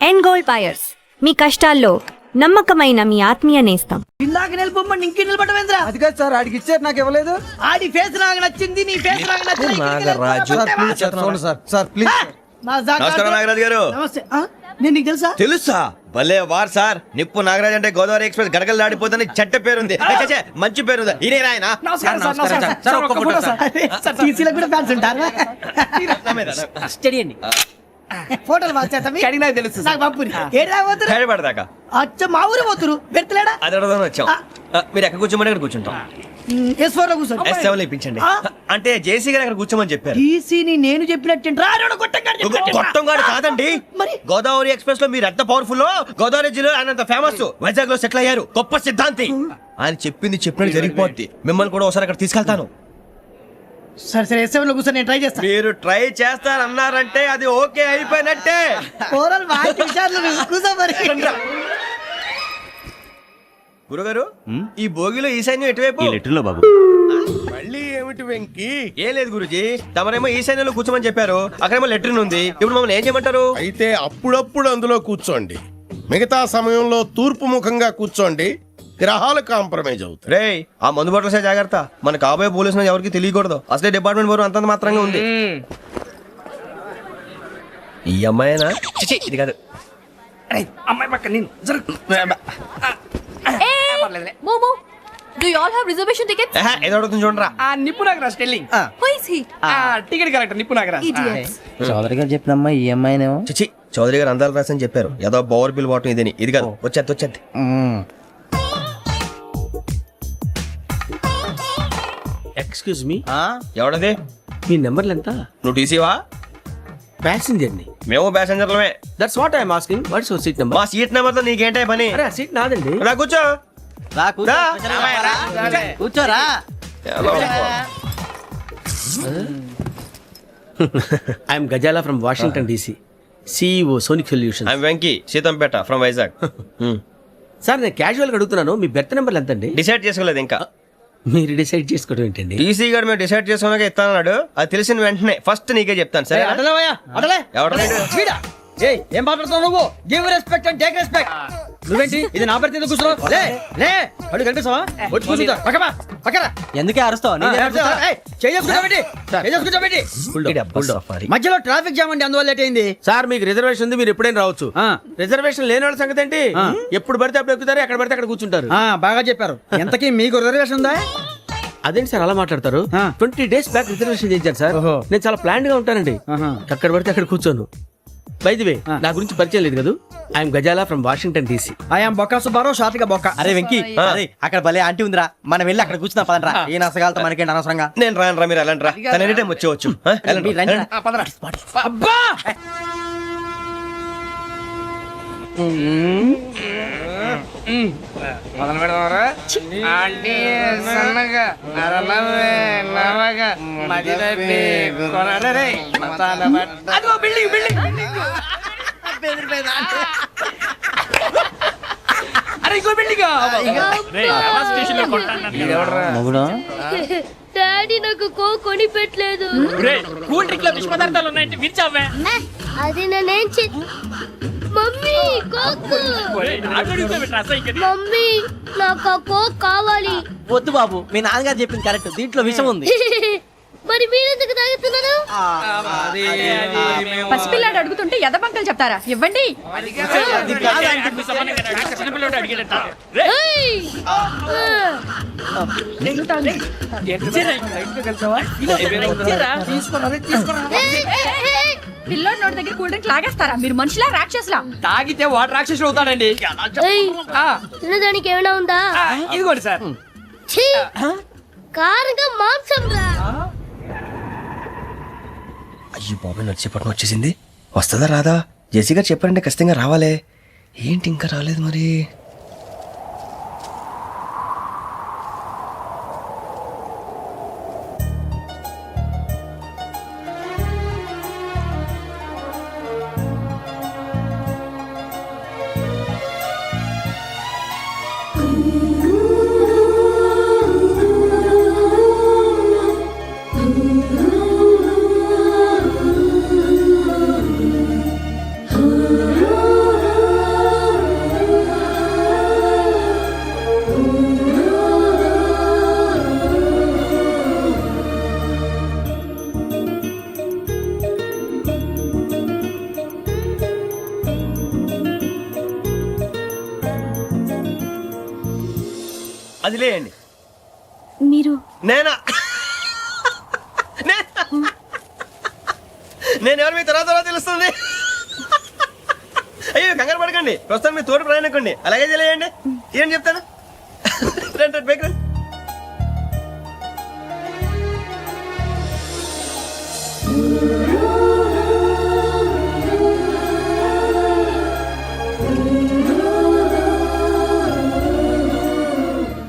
End gold buyers, మీ కష్టాల్లో నమ్మకమైన మీ ఆత్మీయ నేస్తం. ఇందాక నిలబొమ్మని ఇంకే నిలబడమేంద్రా? అది కాదు సార్, ఆడికి ఇచ్చారు, నాకు ఇవ్వలేదు. ఆడి ఫేస్ నాకు నచ్చింది, నీ ఫేస్ నాకు నచ్చింది. నాగరాజు. Sir please. నమస్కారం నాగరాజు గారు. నమస్తే. నేను నీకు తెలుసా? తెలుసా? భలే వార్ సార్. నిప్పు నాగరాజ్ అంటే గోదావరి ఎక్స్ప్రెస్ గడగలు దాడిపోతుంది చెట్ట పేరుంది, మంచి పేరుంది. ఇదే ఆయన. నమస్కారం సార్. నమస్కారం సార్. ఒక్క ఫోటో సార్. సార్ టీసీలో కూడా ఫ్యాన్స్ ఉంటారు. స్టడీ అండి. ఫోటోలు మార్చేస్తాం. కడిగినా తెలుసు నాకు పంపుని. ఏడా పోతురు? హైదరాబాద్. అచ్చ మా ఊరు పోతురు. పెడతలేడా? అది అడగదామని వచ్చాం. మీరు ఎక్కడ కూర్చోమని అక్కడ కూర్చుంటాం. S4 లో కూర్చోండి. S7 ఇప్పించండి. అంటే జేసీ గారు అక్కడ కూర్చోమని చెప్పారు. టీసీని నేను చెప్పినట్టు గొట్టంగాడు కాదండి. మరి గోదావరి ఎక్స్ప్రెస్ లో మీరు ఎంత పవర్ఫుల్, గోదావరి జిల్లా ఆయన ఫేమస్, వైజాగ్ లో సెటిల్ అయ్యారు, గొప్ప సిద్ధాంతి. ఆయన చెప్పింది చెప్పినట్టు జరిగిపోద్ది. మిమ్మల్ని కూడా ఒకసారి అక్కడ తీసుకెళ్తాను. సరే సరే S7 లో కూర్చొని నేను ట్రై చేస్తాను. మీరు ట్రై చేస్తారన్నారంటే అది ఓకే అయిపోయినట్టే. గురుగారు, ఈ భోగిలో ఈశాన్యం ఎటువైపు? లెటర్లో బాబు. మళ్ళీ ఏమిటి వెంకీ? ఏం లేదు గురుజీ, తమరేమో ఈశాన్యంలో కూర్చోమని చెప్పారు, అక్కడేమో లెటర్ ఉంది. ఇప్పుడు మమ్మల్ని ఏం చేయమంటారు? అయితే అప్పుడప్పుడు అందులో కూర్చోండి, మిగతా సమయంలో తూర్పు ముఖంగా కూర్చోండి. గ్రహాలు కాంప్రమైజ్ అవుతాయి. రే, ఆ మందు బట్టలసే జాగ్రత్త. మన కాబోయే పోలీసులు ఎవరికి తెలియకూడదు. అసలే డిపార్ట్మెంట్ బోరు అంతంత మాత్రంగా ఉంది. ఈ అమ్మాయినా? చిచి, ఇది కాదు. అమ్మాయి పక్క నేను Momo, do you all have reservation tickets? ఏదో అడుగుతుంది చూడరా. నిప్పు Nagaraj telling. Who is he? Ticket collector నిప్పు నాగరాజ్. Idiots. చౌదరి గారు చెప్పినమ్మా ఈ అమ్మాయినేమో. చిచి, చౌదరి గారు అందాలు రాసని చెప్పారు. ఏదో బోర్ బిల్ వాటం ఇదని. ఇది కాదు, వచ్చేది. Excuse me, ఎవడది? మీ నెంబర్లు ఎంత? నువ్వు టీసీవా? ప్యాసింజర్ ని. మేము ప్యాసెంజర్లమే. That's what I'm asking. What's your seat number? మా సీట్ నెంబర్ తో నీకేంటే పని? అరే ఆ సీట్ నాదండి. రా కూర్చో. రా. కూర్చోరా. I'm Gajala from Washington DC, CEO Sonic Solution. I'm Venky, Seethampeta from Vizag. Sir నేను క్యాజువల్ గా అడుగుతున్నాను, మీ బెర్త్ నెంబర్లు ఎంత అండి? డిసైడ్ చేసుకోలేదు ఇంకా. మీరు డిసైడ్ చేసుకోవడం ఏంటండి? టీసీ గారు మేము డిసైడ్ చేసుకున్నాక ఇస్తానన్నాడు. అది తెలిసిన వెంటనే ఫస్ట్ నీకే చెప్తాను. సరే? ఏం మాట్లాడుతున్నావు నువ్వు? Give respect and take respect. నువ్వేంటి ఇది నా పరిస్థితి కూర్చున్నావు? లే అడుగు కనిపిస్తావా? వచ్చి కూర్చుంటా. పక్కన ఎందుకే అరుస్తావు? మధ్యలో ట్రాఫిక్ జామ్ అండి, అందువల్ల లేట్ అయింది. సార్ మీకు రిజర్వేషన్ ఉంది, మీరు ఎప్పుడైనా రావచ్చు. రిజర్వేషన్ లేని వాళ్ళ సంగతి ఏంటి? ఎప్పుడు పడితే అప్పుడు ఎక్కుతారు, ఎక్కడ పడితే అక్కడ కూర్చుంటారు. బాగా చెప్పారు. ఎంతకీ మీకు రిజర్వేషన్ ఉందా? అదేంటి సార్ అలా మాట్లాడతారు? 20 days బ్యాక్ రిజర్వేషన్ చేశారు సార్. నేను చాలా ప్లాన్డ్ గా ఉంటానండి. అక్కడ పడితే అక్కడ కూర్చోను. బై ది వే, నా గురించి పరిచయం లేదు కదా. I'm Gajala from Washington DC. I'm Bokka Subbarao, షాతిగా బొక్క. అరే వెంకీ, అక్కడ భలే ఆంటీ ఉందిరా, మనం వెళ్ళి అక్కడ కూర్చున్నా పదండ్రా. ఏ నసగాలతో మనకేంటి అనవసరంగా. నేను రాను రా, మీరు వెళ్ళండి రా. తన ఎనీ టైం వచ్చేవచ్చు. అబ్బా మొదలు పెడదామరా? ఆంటీ సన్నగా నవగా అదిగో బిల్డింగ్ అరే ఇంకో బిల్డింగ్. డాడీ నాకు కొని పెట్టలేదు. కూల్ డ్రింక్ లో విష పదార్థాలు ఉన్నాయంటే విరిచావే. అది నేనేం మమ్మీ కోక్. మమ్మీ నాకు కోక్ కావాలి. వద్దు బాబు, మీ నాన్నగారు చెప్పింది కరెక్ట్, దీంట్లో విషయం ఉంది. మరి మీరెందుకు తాగుతున్నారు? పసిపిల్లాడు అడుగుతుంటే ఎదబంకలు చెప్తారా? ఇవ్వండి. పిల్లోడు నోటి దగ్గర కూల్ డ్రింక్ లాగేస్తారా? మీరు మనుషులా రాక్షసులా? తాగితే వాడు రాక్షసుడు అవుతాడండి. తినడానికి ఏమైనా ఉందా? ఇదిగోండి సార్. కారంగా మాంసం రా. అయ్యి బాబు, నడిచేపట్నం వచ్చేసింది. వస్తుందా రాదా? జేసీ గారు చెప్పారంటే ఖచ్చితంగా రావాలే. ఏంటి ఇంకా రాలేదు మరి? అది లేయండి. మీరు నేనా? నేను ఎవరు మీ తర్వాత తెలుస్తుంది. అయ్యో కంగారు పడకండి, ప్రస్తుతం మీ తోడు ప్రయాణకండి. అలాగే తెలియండి, ఏం చెప్తాను. రండి రండి, బైక్ రండి.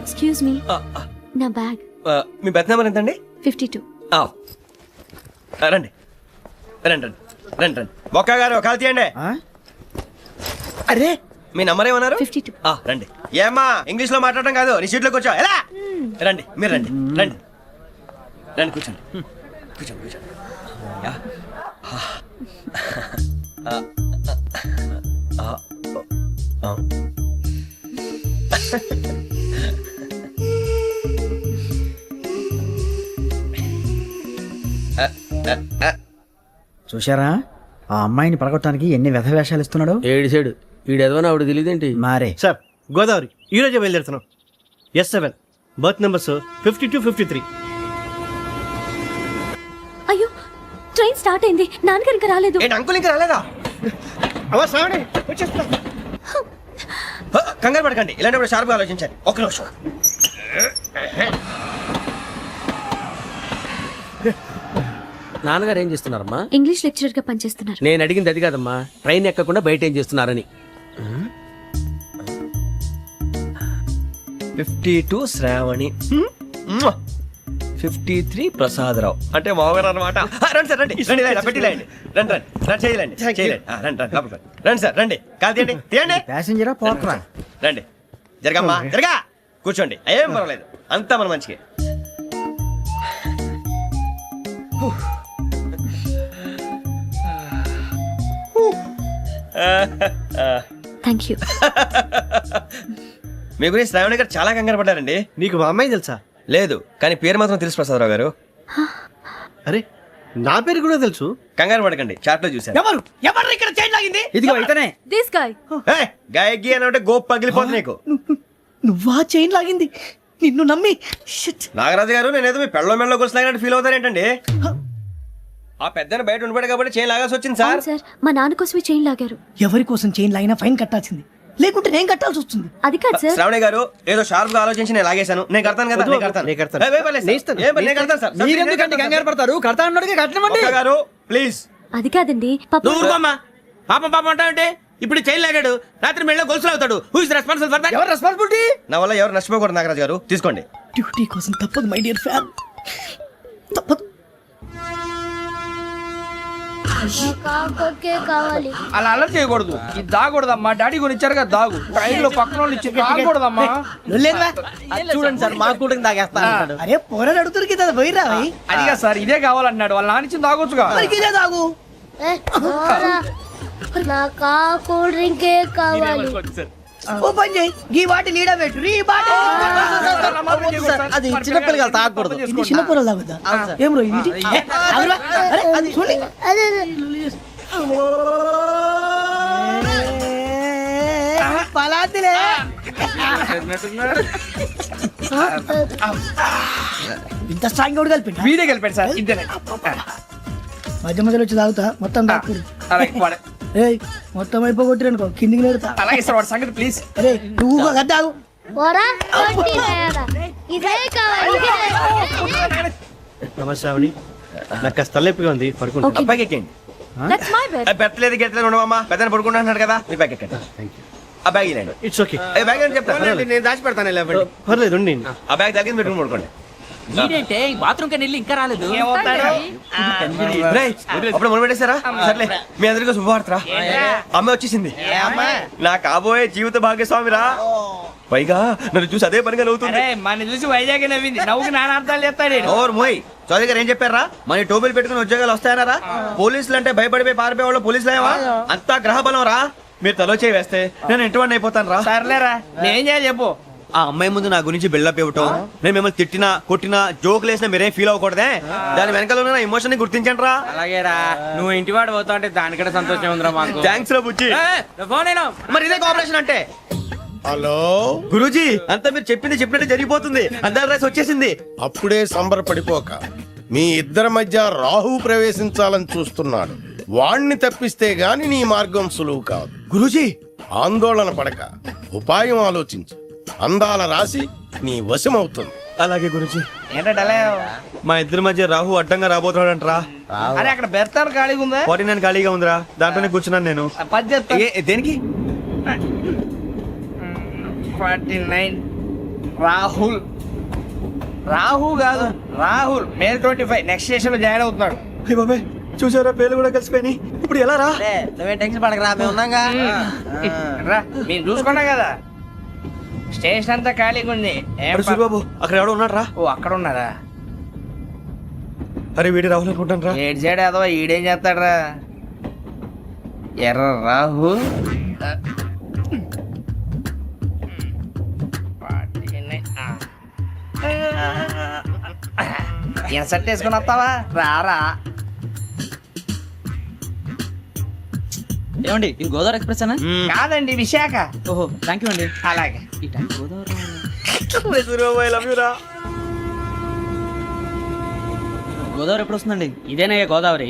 ఎక్స్క్యూజ్ మీ, నా బ్యాగ్. మీ బెత్ నెంబర్ ఎంతండి? 52. రండి రండి రండి రండి రండి. బొక్క గారు కాల్ తీయండి. అరే మీ నంబర్ ఏమన్నారు? 52. రండి. ఏమ్మా ఇంగ్లీష్ లో మాట్లాడడం కాదు, నీ సీట్లో కూర్చో. ఎలా రండి, మీరు రండి రండి రండి, కూర్చోండి కూర్చోండి కూర్చోండి. యా. చూశారా ఆ అమ్మాయిని పడగొట్టడానికి ఎన్ని వ్యధ వేషాలు ఇస్తున్నాడు. ఏడు సైడు వీడు ఎదవని ఆవిడ తెలియదేంటి. మారే సార్ గోదావరి ఈ రోజే బయలుదేరుతున్నాం. S7 berth numbers 52, 53. అయ్యో, ట్రైన్ స్టార్ట్ అయింది. నాన్నగారు ఇంకా రాలేదు. ఏంటి అంకుల్ ఇంకా రాలేదా? అవ్వ శ్రావణి వచ్చేస్తా. కంగారు పడకండి, ఇలాంటప్పుడు షార్ప్గా ఆలోచించాలి. ఒక్క నిమిషం. నాన్నగారు ఏం చేస్తున్నారమ్మా? ఇంగ్లీష్ లెక్చరర్ గా పనిచేస్తున్నారు. నేను అడిగింది అది కాదమ్మా, ట్రైన్ ఎక్కకుండా బయట ఏం చేస్తున్నారని. 52 శ్రావణి, 53 ప్రసాదరావు అంటే మామగారు అనమాట. రండి సార్ రండి రండి, ఇలా పెట్టి లేండి. రండి రండి రండి, చేయలేండి చేయలేండి. రండి రండి లోపలికి రండి. రండి సార్ రండి, కాదు తీయండి తీయండి. ప్యాసింజరా పోట్రా. రండి జరగమ్మా జరగా, కూర్చోండి. ఏం పర్వాలేదు, అంతా మన మంచిగా. Thank you. మీ గురించి శ్రావణి గారు చాలా కంగారు పడ్డారండి. నీకు మా అమ్మాయి తెలుసా? లేదు, కానీ పేరు మాత్రం తెలుసు ప్రసాదరావు గారు. అరే నా పేరు కూడా తెలుసు. కంగారు పడకండి, చాట్ లో చూశాను. ఎవరు ఎవరు ఇక్కడ చైన్ లాగింది? ఇదిగో ఇతనే. This guy. గాయకి అని అంటే గోప్ పగిలిపోతుంది నీకు. నువ్వా చైన్ లాగింది? నిన్ను నమ్మి షిట్. నాగరాజు గారు, నేనేదో మీ పెళ్ళ మెళ్ళలో గురిసిలాగినట్టు ఫీల్ అవుతారేంటండి? ఆ పెద్దని బయట ఉండిపోయాడు కాబట్టి చైన్ లాగాల్సి వచ్చింది సార్. అవును సార్, మా నాన్న కోసమే చైన్ లాగారు. ఎవరి కోసం చైన్ లాగినా ఫైన్ కట్టాల్సింది, లేకుంటే నేను కట్టాల్సి వస్తుంది. అది కాదు సార్. శ్రావణి గారు ఏదో షార్ప్ గా ఆలోచించి నేను లాగేశాను. నేను కడతాను కదా, నేను కడతాను. నేను కడతాను. ఏ, ఏ పర్లేదు సార్. ఏ పర్లేదు, నేను కడతాను సార్. మీరెందుకంటే కంగారు పడతారు? కడతా అన్నాడుగా కట్టమండి. ఒక్క గారు ప్లీజ్. అది కాదండి, పాప. నువ్వు ఊరుకోమ్మా. పాపం పాపం అంటావంటే ఇప్పుడు చైన్ లాగాడు, రాత్రి మెళ్ళ గొలుసులు అవుతాడు. Who is responsible for that? ఎవరు రెస్పాన్సిబిలిటీ? నా వల్ల ఎవరు నష్టపోకూడదు నాగరాజు గారు, తీసుకోండి. డ్యూటీ కోసం తప్పదు మై డియర్ ఫ్యాన్, తప్పదు. అలా అలర్ట్ చేయకూడదు. ఇది దాగకూడదమ్మా. డాడీ కొని ఇచ్చారు కదా దాగు. ట్రైన్ లో పక్కన వాళ్ళు ఇచ్చి దాగకూడదమ్మా. చూడండి సార్, మా కూడా తాగేస్తా. అరే పోరాడు అడుగుతారు కదా, పోయిరా అదిగా సార్, ఇదే కావాలన్నాడు. వాళ్ళ నాన్న ఇచ్చింది తాగొచ్చుగా. ఇదే తాగు. నాకు కూల్ డ్రింకే కావాలి. ఓ పని చేయి, ఈ బాటిల్ ఈడ పెట్టు. ఈ బాటిల్ అది చిన్నపిల్లలు తాగకూడదు. ఇది చిన్న పొరలు తాగుద్దా? ఏం రో ఇది? అరే అది చూడండి. పలాతిలే. ఇంత స్ట్రాంగ్ కూడా కలిపి వీడే గెలిపాడు సార్. ఇంతేనే. మధ్య మధ్యలో వచ్చి తాగుతా, మొత్తం తాగుతుంది. అలాగే వాడు. ఏయ్ మొత్తం అయిపోగొట్టి అనుకో, కిందికి నేడుతా. అలాగే సార్, వాడి సంగతి ప్లీజ్. అరే నువ్వు కదా తాగు. ఇదే కావాలి. నమస్తే శ్రావణి, నాకు కాస్త తలెప్పిగా ఉంది, పడుకుంటా. Okay. బ్యాగ్ ఎక్కండి. That's my bed. పెట్టలేదు గెట్టలేదు ఉండవమ్మా. పెద్దని పడుకుంటున్నాడు కదా, మీ బ్యాగ్ ఎక్కండి. ఆ బ్యాగ్ ఇలాండి. It's okay. ఏ బ్యాగ్ అని చెప్తాను, నేను దాచి పెడతాను. పర్లేదు ఉండి. ఆ బ్యాగ్ తగ్గింది పెట్టుకుని పడుకోండి. బాత్రూమ్ కని వెళ్ళి ఇంకా రాలేదు. రేయ్, అప్పుడు మొదలు పెట్టేశారా? సర్లే, మీ అందరికీ శుభవార్తరా. అమ్మ వచ్చేసింది, నా కాబోయే జీవిత భాగ్యస్వామిరా. పైగా నన్ను చూసి అదే పనిగా నవ్వుతుంది. మన చూసి వైజాగ్ నవ్వింది. నవ్వుకి నాన్న అర్థాలు చెప్తాడు. ఓర్ మోయ్, చౌదరి గారు ఏం చెప్పారా? మన టోబీలు పెట్టుకుని ఉద్యోగాలు వస్తాయనరా? పోలీసులు అంటే భయపడిపోయి పారిపోయే వాళ్ళు పోలీసులు ఏవా? అంతా గ్రహ బలం రా. మీరు తలో చేయి వేస్తే నేను ఇంటివాడిని అయిపోతాను రా. సర్లేరా, నేనేం చేయాలి చెప్పు. ఆ అమ్మాయి ముందు నా గురించి బిల్డప్ ఇవ్వటం, నేను మిమ్మల్ని తిట్టినా కొట్టినా జోకులు వేసినా మీరేం ఫీల్ అవ్వకూడదే. దాని వెనకాల ఉన్న ఎమోషన్ ని గుర్తించండి రా. అలాగేరా, నువ్వు ఇంటి వాడు పోతా అంటే దానికంటే సంతోషం ఉందిరా మాకు. థ్యాంక్స్ రా బుజ్జి. ఫోన్ అయినా మరి ఇదే కోఆపరేషన్ అంటే. హలో గురూజీ అంతా మీరు చెప్పింది చెప్పినట్టు జరిగిపోతుంది అందాల రైస్ వచ్చేసింది. అప్పుడే సంబరపడిపోక మీ ఇద్దరి మధ్య రాహు ప్రవేశించాలని చూస్తున్నాడు. వాణ్ణి తప్పిస్తే గాని నీ మార్గం సులువు కాదు. గురూజీ ఆందోళన పడక ఉపాయం ఆలోచించు. అందాల రాశి నీ వశమవుతుంది. అలాగే గురూజీ. ఏంటంటే మా ఇద్దరి మధ్య రాహు అడ్డంగా రాబోతున్నాడంట్రా. అరే అక్కడ బెర్తాను ఖాళీగా ఉందా? 49 ఖాళీగా ఉందిరా, దాంట్లోనే కూర్చున్నాను నేను. పది చెప్తా. దేనికి? 49 రాహుల్. రాహు కాదు రాహుల్. మే 25 నెక్స్ట్ స్టేషన్ లో జాయిన్ అవుతున్నాడు. అయ్య బాబాయ్, చూసారా పేర్లు కూడా కలిసిపోయినాయి. ఇప్పుడు ఎలా రా? నువ్వే టెన్షన్ పడకరా, మేము ఉన్నాగా. రా మీరు చూసుకున్నా కదా స్టేషన్ అంతా ఖాళీగా ఉంది. ఏం అరే సూరిబాబు, అక్కడ ఎవడో ఉన్నాడు రా. ఓ అక్కడ ఉన్నారా? అరే వీడి రాహుల్ అనుకుంటాను రా. ఏడు సైడ్ అదో ఈడేం చేస్తాడరా? ఎర్ర రాహు. ఈయన సెట్ వేసుకుని వస్తావా? రారా. ఏమండి ఇది గోదావరి ఎక్స్ప్రెస్ అనా? కాదండి విశాఖ. ఓహో థ్యాంక్ యూ అండి. అలాగే. ఈ time Godavari Suribabu, I love you రా. గోదావరి ఎప్పుడు వస్తుందండి? ఇదేనయ్యా గోదావరి.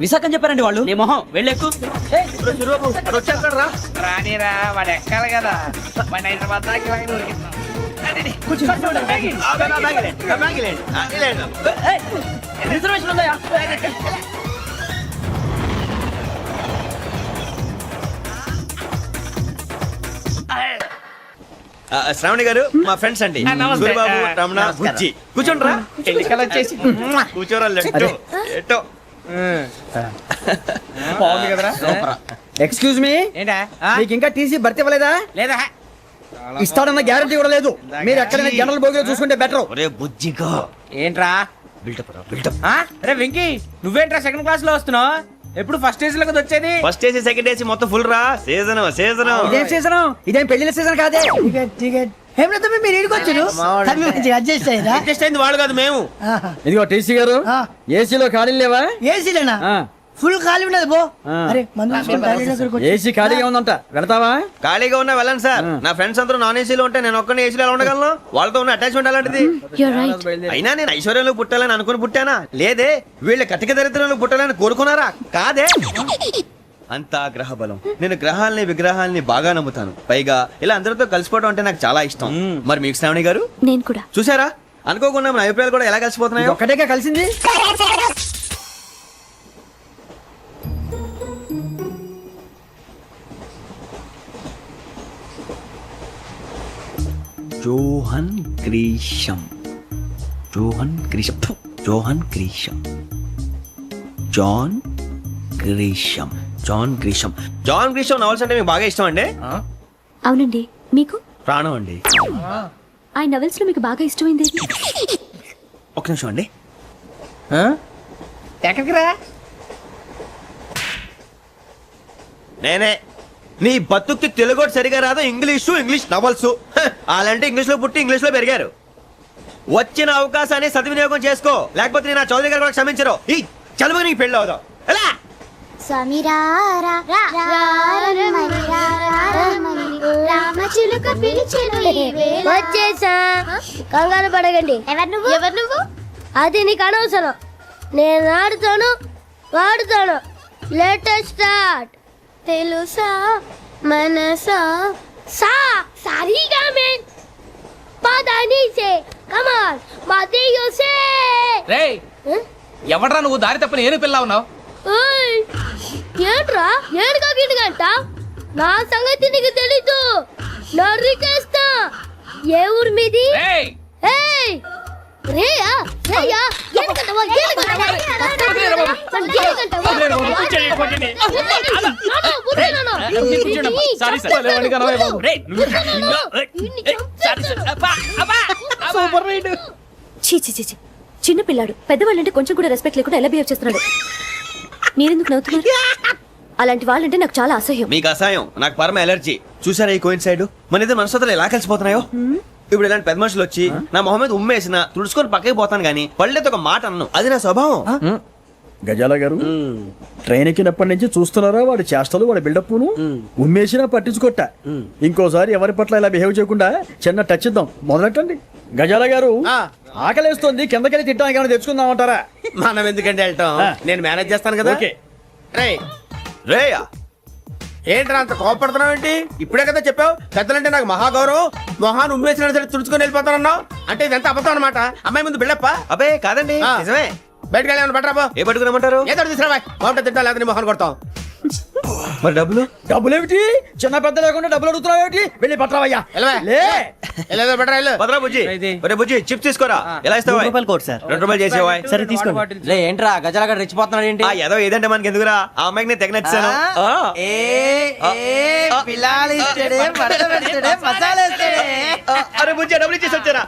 విశాఖ అని చెప్పారండి వాళ్ళు. నీ మొహం వెళ్ళెక్కు. సూరిబాబు అక్కడ వచ్చేస్తాడు రా. రానిరా, వాడు ఎక్కాలి కదా. వాడు హైదరాబాద్ దాకా ఇలాగే ఉరికిస్తాం. రిజర్వేషన్ ఉందా? శ్రావణి గారు మా ఫ్రెండ్స్ అండి. నమస్తే. సూరిబాబు, రమణ, బుజ్జి. కూర్చోండి రా. ఎన్నికలు వచ్చేసి కూర్చోరా. లెట్టో ఎట్టో. బాగుంది కదరా? ఎక్స్క్యూజ్ మీ, ఏంటా? మీకు ఇంకా టీసీ భర్తీ ఇవ్వలేదా? లేదా ఇస్తాడన్న గ్యారంటీ కూడా లేదు. మీరు ఎక్కడైనా జనరల్ బోగిలో చూసుకుంటే బెటర్. ఒరే బుజ్జిగా, ఏంట్రా? బిల్డప్ రా, బిల్డప్. అరే వెంకీ, నువ్వేంట్రా సెకండ్ క్లాస్ లో వస్తున్నావు? ఎప్పుడు ఫస్ట్ ఏజ్ లో కదా వచ్చేది? ఫస్ట్ ఏసీ సెకండ్ ఏసీ మొత్తం ఫుల్ రా. Season season. ఇదేం సీజన్? ఇదేం పెళ్లిన సీజన్ కాదే. మీరు ఇడికొచ్చారు అడ్జస్ట్ అయ్యారా? అడ్జస్ట్ అయింది వాళ్ళు కాదు, మేము. ఇదిగో టీసీ గారు, ఏసీలో ఖాళీలు లేవా? ఏసీలేనా? ఆ. ఫుల్ ఖాళీ ఉన్నది బో. అరే మందు తీసుకొని టాయిలెట్ దగ్గరకు వచ్చి. ఏసీ ఖాళీగా ఉందంట, వెళతావా? ఖాళీగా ఉన్నా వెళ్ళండి సార్. నా ఫ్రెండ్స్ అందరూ నాన్ ఏసీలో ఉంటే నేను ఒక్కనే ఏసీలో ఎలా ఉండగలను? వాళ్ళతో ఉన్న అటాచ్మెంట్ అలాంటిది. అయినా నేను ఐశ్వర్యంలో పుట్టాలని అనుకుని పుట్టానా? లేదే. వీళ్ళ కటిక దరిద్రంలో పుట్టాలని కోరుకున్నారా? కాదే. అంతా గ్రహ బలం. నేను గ్రహాలని విగ్రహాలని బాగా నమ్ముతాను. పైగా ఇలా అందరితో కలిసిపోవడం అంటే నాకు చాలా ఇష్టం. మరి మీకు శ్రావణి గారు? నేను కూడా. చూసారా, అనుకోకుండా మన అభిప్రాయాలు కూడా ఎలా కలిసిపోతున్నాయో. ఒక్కటేగా కలిసింది. John Grisham. John Grisham. John Grisham. John Grisham. John Grisham. John Grisham novels అంటే మీకు బాగా ఇష్టం అండి? అవునండి. మీకు? ప్రాణం అండి. ఆ నవెల్స్ లో మీకు బాగా ఇష్టమైంది? ఒక నిమిషం అండి. ఎక్కడికి రా? నేనే. నీ బతుక్కి తెలుగు సరిగా రాదు, ఇంగ్లీష్ నవల్స్. అలాంటి ఇంగ్లీష్ లో పుట్టి ఇంగ్లీష్ లో పెరిగారు. వచ్చిన అవకాశాన్ని సద్వినియోగం చేసుకో, లేకపోతే నేను నా చౌదరి గారు కూడా క్షమించరు. ఈ చదువు నీకు పెళ్ళి అవుదాం. ఎలా? వచ్చేసా, కంగారు పడగండి. ఎవరు నువ్వు? అది నీకు అనవసరం. నేను ఆడుతాను, వాడుతాను. Latest start. తెలుసా మనసా సా సారీగా మెన్ పదని సే కమాన్ మదియో సే. రేయ్, ఎవడ్రా నువ్వు? దారి తప్పని ఏను పిల్ల ఉన్నావు? ఓయ్ ఏంట్రా ఏడుగా గిడుగంట? నా సంగతి నీకు తెలీదు. నరికేస్తా. ఏ ఊరు మీది? రేయ్, ఏయ్ రేయా రేయా ఏడుగంటవా ఏడుగంటవా చిన్న పిల్లాడు. పెద్దవాళ్ళంటే కొంచెం కూడా రెస్పెక్ట్ లేకుండా ఎలా బిహేవ్ చేస్తున్నాడు. మీరెందుకు నవ్వుతున్నారు? అలాంటి వాళ్ళంటే నాకు చాలా అసహ్యం. మీకు అసహ్యం, నాకు పరమ ఎలర్జీ. చూసారా ఈ కోయిన్సైడ్? మన ఇద్దరు మనస్తత్వాలు ఎలా కలిసిపోతున్నాయో. ఇప్పుడు ఇలాంటి పెద్ద మనుషులు వచ్చి నా మొహం మీద ఉమ్మేసిన తుడుచుకొని పక్కకి పోతాను గానీ పళ్ళేతో ఒక మాట అన్ను. అది నా స్వభావం. గజాల గారు ట్రైన్ ఎక్కినప్పటి నుంచి చూస్తున్నారా వాడి చేష్టలు వాడి బిల్డప్ను ఉమ్మేసినా పట్టించుకోట ఇంకోసారి ఎవరి పట్ల ఇలా బిహేవ్ చేయకుండా చిన్న టచ్ ఇద్దాం మొదలెట్టండి గజాల గారు ఆకలేస్తోంది కిందకెళ్ళి తిట్టడానికి ఏమైనా తెచ్చుకుందామంటారా? మనం ఎందుకంటే వెళ్తాం, నేను మేనేజ్ చేస్తాను కదా. ఓకే. రేయా ఏంట్రా అంత కోపడుతున్నావు ఏంటి? ఇప్పుడే కదా చెప్పావు పెద్దలంటే నాకు మహాగౌరవం, మొహాన్ని ఉమ్మేసిన సరే తుడుచుకొని వెళ్ళిపోతానన్నావు. అంటే ఇదంతా అబద్ధం అనమాట. అమ్మాయి ముందు బిళ్ళప్ప. అబ్బే కాదండి, నిజమే. బయటకు వెళ్ళాను బట్రాబో. ఏ పట్టుకురమ్మంటారు? ఏదో తీసుకురావా, బాగుంటే తింటా లేదని మొహాన్ని కొడతాం. మరి డబ్బులు? డబ్బులేమిటి? చిన్న పెద్ద లేకుండా డబ్బులు అడుగుతున్నావు ఏమిటి? వెళ్ళి పట్టరావయ్యా. వెళ్ళేదో బట్రా వెళ్ళు. భద్రా బుజ్జి, ఒరే బుజ్జి చిప్స్ తీసుకోరా. ఎలా ఇస్తావా? ₹2 చేసేవా? సరే తీసుకోండి. ఏంట్రా గజాల గారు రెచ్చిపోతున్నాడు ఏంటి? ఏదో ఏదంటే మనకి ఎందుకురా, ఆ అమ్మాయికి నేను తెగ నచ్చాను. అరే బుజ్జి డబ్బులు ఇచ్చేసి వచ్చారా?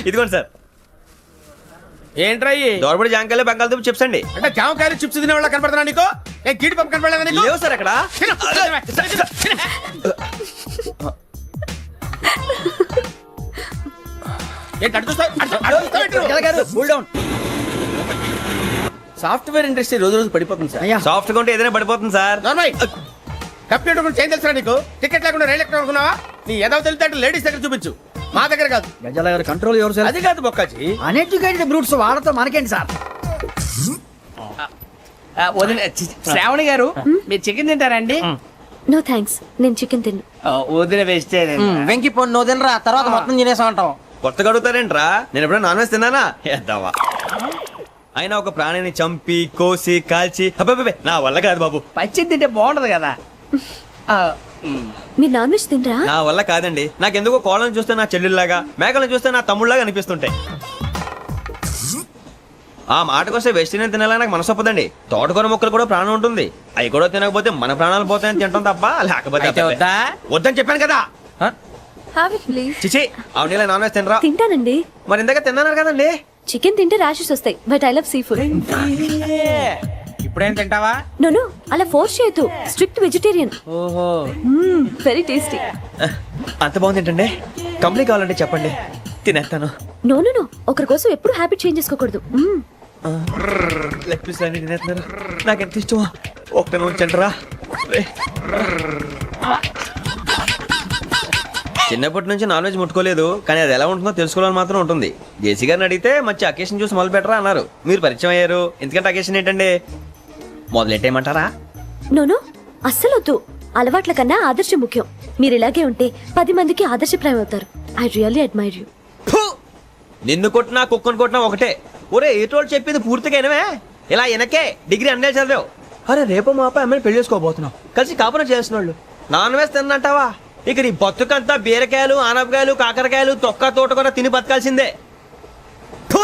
ఇదిగోండి సార్. ఏంట్రా దోరబడి జాంకాయలు బంగాళదుంప చిప్స్ అండి. అంటే జామకాయలు చిప్స్ తినే వాళ్ళ కనపడుతున్నా నీకు? ఏ గీడి పంపు కనపడలేదా నీకు? లేవు సార్ అక్కడ. సాఫ్ట్వేర్ ఇండస్ట్రీ రోజు రోజు పడిపోతుంది సార్. సాఫ్ట్ గా ఉంటే ఏదైనా పడిపోతుంది సార్. కంప్యూటర్ గురించి ఏం తెలుసా నీకు? టికెట్ లేకుండా రైలు ఎక్కడ అనుకున్నావా? నీ ఏదో తెలితే లేడీస్ దగ్గర చూపించు, మా దగ్గర కాదు. గజాల గారు కంట్రోల్ ఎవరు సార్? అది కాదు బొక్కాజీ. అన్ఎడ్యుకేటెడ్ బ్రూట్స్ వాళ్ళతో మనకేంటి సార్? శ్రావణి గారు మీరు చికెన్ తింటారండి? నో థ్యాంక్స్, నేను చికెన్ తిన్ను. వదిన వెజిటేరియన్. వెంకి పొన్ను నువ్వు తినరా, తర్వాత మొత్తం తినేసా ఉంటాం. కొత్తగా అడుగుతారేంట్రా? నేను ఎప్పుడైనా నాన్ వెజ్ తిన్నానా? ఎద్దావా. అయినా ఒక ప్రాణిని చంపి కోసి కాల్చి అబ్బబ్బే నా వల్ల కాదు బాబు. పచ్చి తింటే బాగుంటది కదా. మీరు నాన్ వెజ్ తినరా? నా వల్ల కాదండి. నాకెందుకో కోళ్ళని చూస్తే నా చెల్లెళ్ళలాగా, మేకలను చూస్తే నా తమ్ముళ్ళలాగా అనిపిస్తుంటాయి. ఆ మాటకొస్తే వెజిటేరియన్ తినాలని నాకు మనసు ఒప్పదండి. తోటకూర మొక్కలు కూడా ప్రాణం ఉంటుంది. అవి కూడా తినకపోతే మన ప్రాణాలు పోతాయని తింటాం తప్ప లేకపోతే వద్దని చెప్పాను కదా. Have it, please. చిచి అవునీ నాన్ వెజ్ తినరా? తింటానండి. మరి ఇందాక తిన్నాను కదండి. చికెన్ తింటే ర్యాషెస్ వస్తాయి, but I love sea food. ఇప్పుడేం తింటావా? నో అలా ఫోర్స్ చేయొద్దు. Strict vegetarian. ఓహో, వెరీ టేస్టీ. అంత బాగుంది ఏంటండి? కంప్లీట్ కావాలంటే చెప్పండి, తినేస్తాను. నో ఒకరి కోసం ఎప్పుడు హ్యాబిట్ చేంజ్ చేసుకోకూడదు. లెగ్ పీస్ అన్ని తినేస్తున్నారు. నాకు ఎంత ఇష్టమా. ఒకటే ఉంచండి రా. చిన్నప్పటి నుంచి నాన్ వెజ్ ముట్టుకోలేదు, కానీ అది ఎలా ఉంటుందో తెలుసుకోవాలని మాత్రం ఉంటుంది. జేసీ గారిని అడిగితే మంచి అకేషన్ చూసి మొదలు పెట్టరా అన్నారు. మీరు పరిచయం అయ్యారు, ఎందుకంటే అకేషన్ ఏంటండి? మొదలెట్టేయమంటారా? నో అస్సలు వద్దు. అలవాట్ల కన్నా ఆదర్శం ముఖ్యం. మీరు ఇలాగే ఉంటే 10 మందికి ఆదర్శప్రాయం అవుతారు. I really admire you. నిన్ను కొట్టినా కుక్కను కొట్టినా ఒకటే. ఒరే ఏటోళ్ళు చెప్పింది పూర్తిగా వినవే. ఇలా వెనకే డిగ్రీ అన్నే చదివావు. అరే రేపు మా అబ్బాయి అమ్మాయిని పెళ్లి చేసుకోబోతున్నావు, కలిసి కాపురం చేసిన వాళ్ళు నాన్ వెజ్ తిన్నంటావా? ఇక నీ బతుకంతా బీరకాయలు ఆనపకాయలు కాకరకాయలు తొక్క తోట కూడా తిని బతకాల్సిందే.